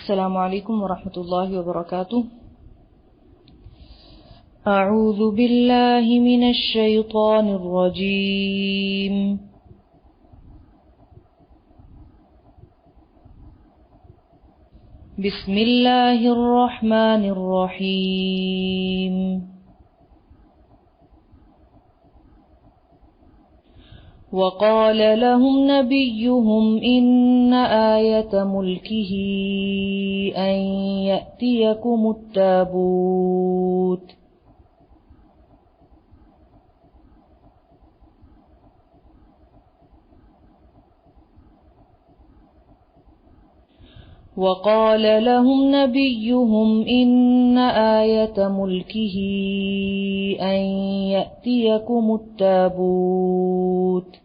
Assalamualaikum warahmatullahi wabarakatuh. A'udzu billahi minasy syaithanir rajim. Bismillahirrahmanirrahim. وقال لهم نبيهم إن آية ملكه أن يأتيكم التابوت وقال لهم نبيهم إن آية ملكه أن يأتيكم التابوت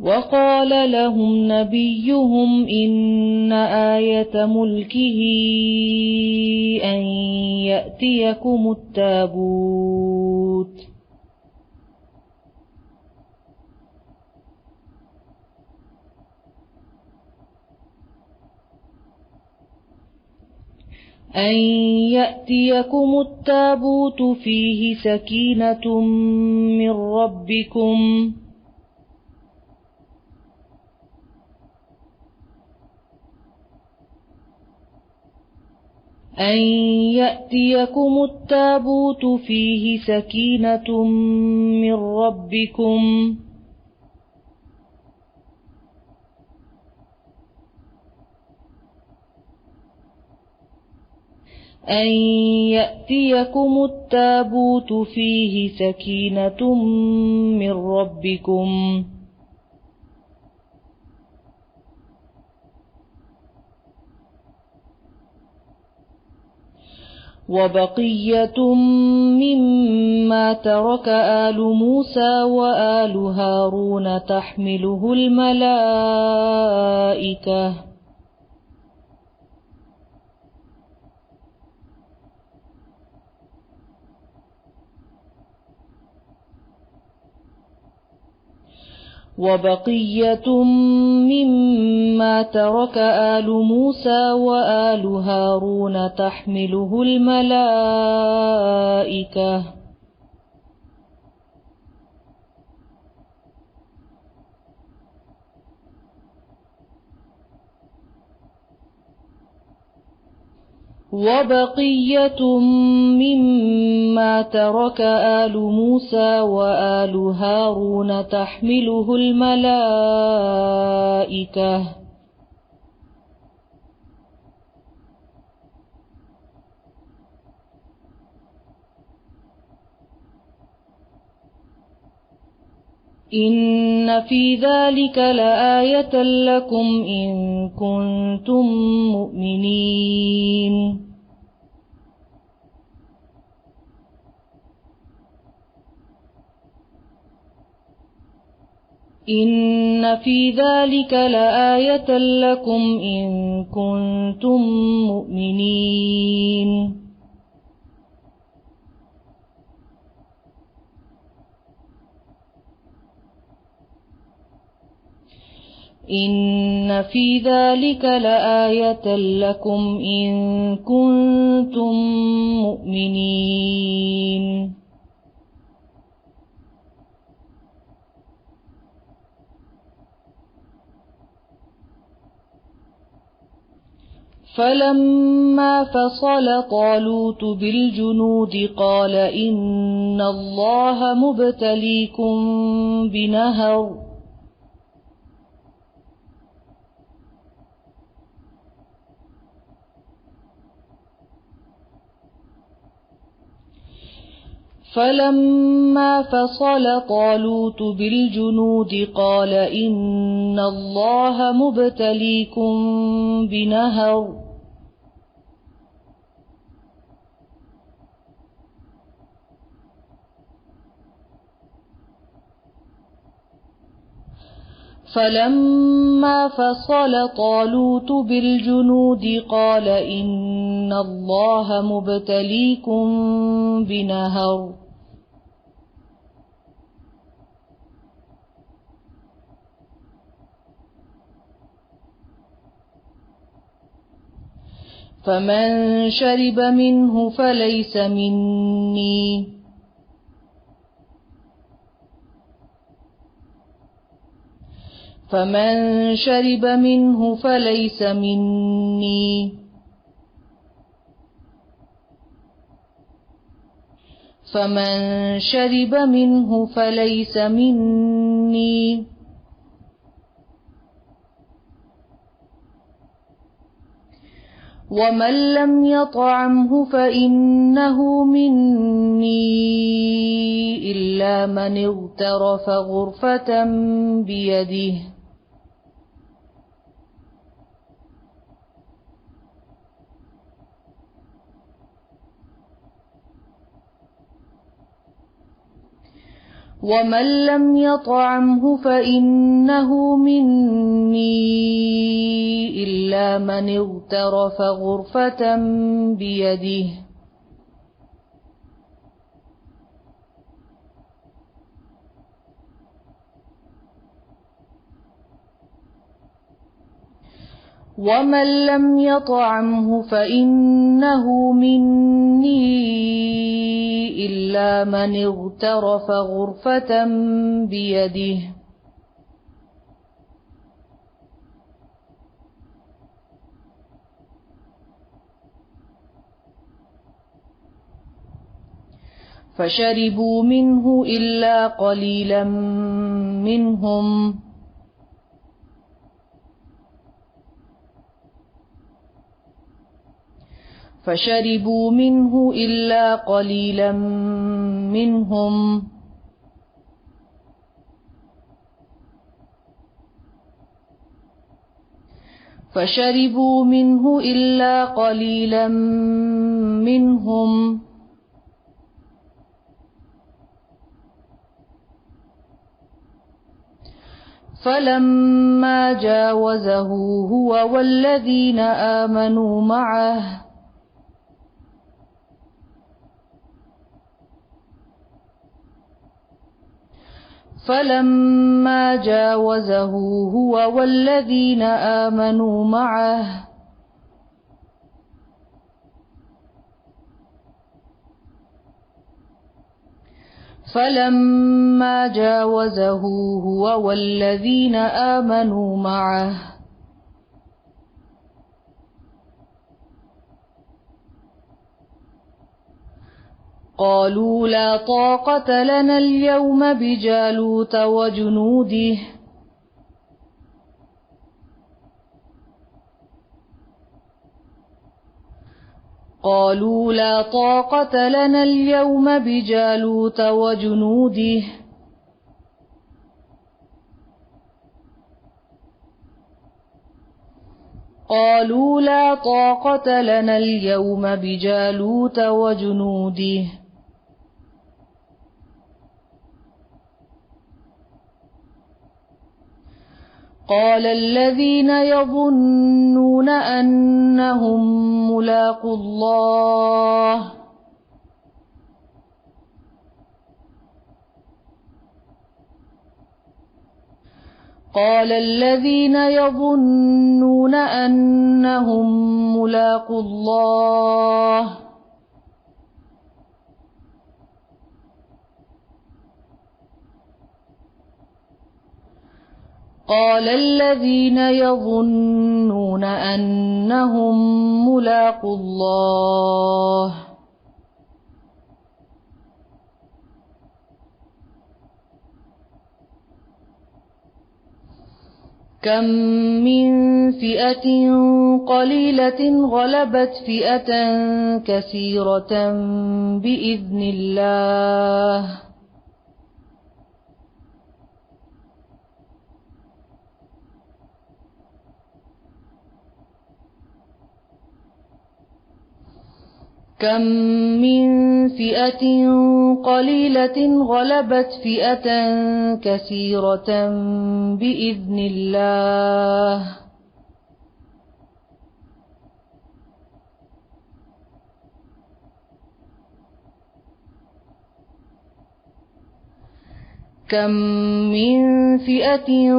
وقال لهم نبيهم إن آية ملكه أن يأتيكم التابوت فيه سكينة من ربكم أن يأتيكم التابوت فيه سكينة من ربكم وبقية مما ترك آل موسى وآل هارون تحمله الملائكة وبقية مما ترك آل موسى وآل هارون تحمله الملائكة إن في ذلك لآية لكم إن كنتم مؤمنين إن في ذلك لآية لكم إن كنتم مؤمنين إن في ذلك لآية لكم إن كنتم مؤمنين فلما فصل طالوت بالجنود قال إن الله مبتليكم بنهر فلما فصل طالوت بالجنود قال إن الله مبتليكم بنهر فلما فصل طالوت بالجنود قال إن الله مبتليكم بنهر فمن شرب منه فليس مني فمن شرب منه فليس مني فمن شرب منه فليس مني ومن لم يطعمه فإنه مني إلا من اغترف غرفة بيده ومن لم يطعمه فإنه مني إلا من اغترف غرفة بيده ومن لم يطعمه فإنه مني إلا من اغترف غرفة بيده فشربوا منه إلا قليلا منهم فشربوا منه إلا قليلا منهم فشربوا منه إلا قليلا منهم فلما جاوزه هو والذين آمنوا معه فلما جاوزه هو والذين آمنوا معه فلما جاوزه هو والذين آمنوا معه قالوا لا طاقة لنا اليوم بجالوت وجنوده قالوا لا طاقة لنا اليوم بجالوت وجنوده قالوا لا طاقة لنا اليوم بجالوت وجنوده قال الذين يظنون أنهم ملاقو الله قال الذين يظنون أنهم ملاقو الله قال الذين يظنون أنهم ملاقو الله كم من فئة قليلة غلبت فئة كثيرة بإذن الله كم من فئة قليلة غلبت فئة كثيرة بإذن الله كم من فئة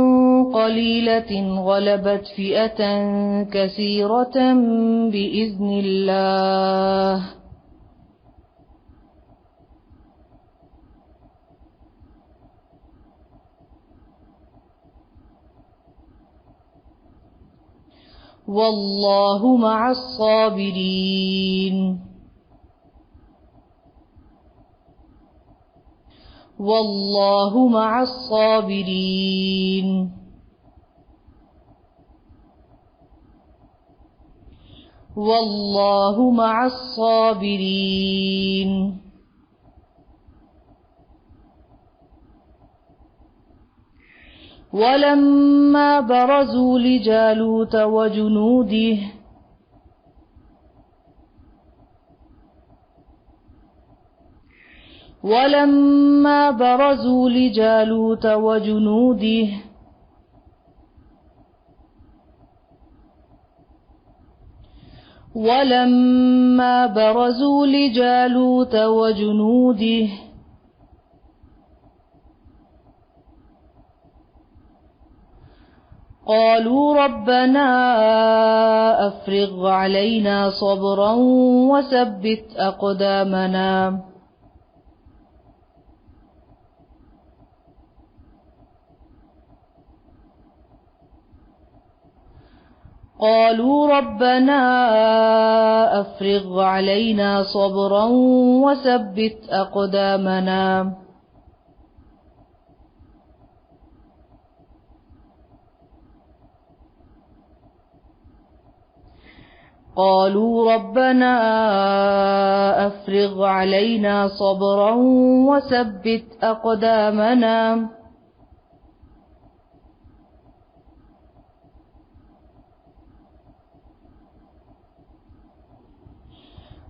قليلة غلبت فئة كثيرة بإذن الله والله مع الصابرين والله مع الصابرين والله مع الصابرين ولما برزوا لجالوت وجنوده ولما برزوا لجالوت وجنوده ولما برزوا لجالوت وجنوده قالوا ربنا أفرغ علينا صبرا وثبت أقدامنا قالوا ربنا أفرغ علينا صبرا وثبت أقدامنا قالوا ربنا أفرغ علينا صبرا وثبت أقدامنا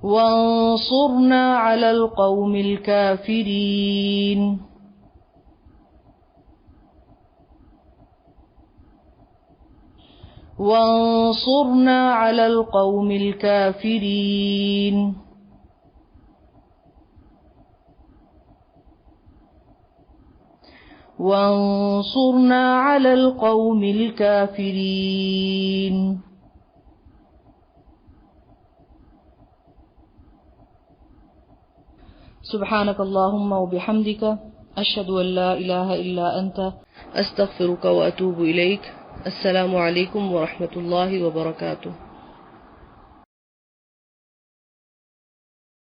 وانصرنا على القوم الكافرين وانصرنا على القوم الكافرين وانصرنا على القوم الكافرين سبحانك اللهم وبحمدك أشهد أن لا إله إلا أنت أستغفرك وأتوب إليك. السلام عليكم ورحمة الله وبركاته.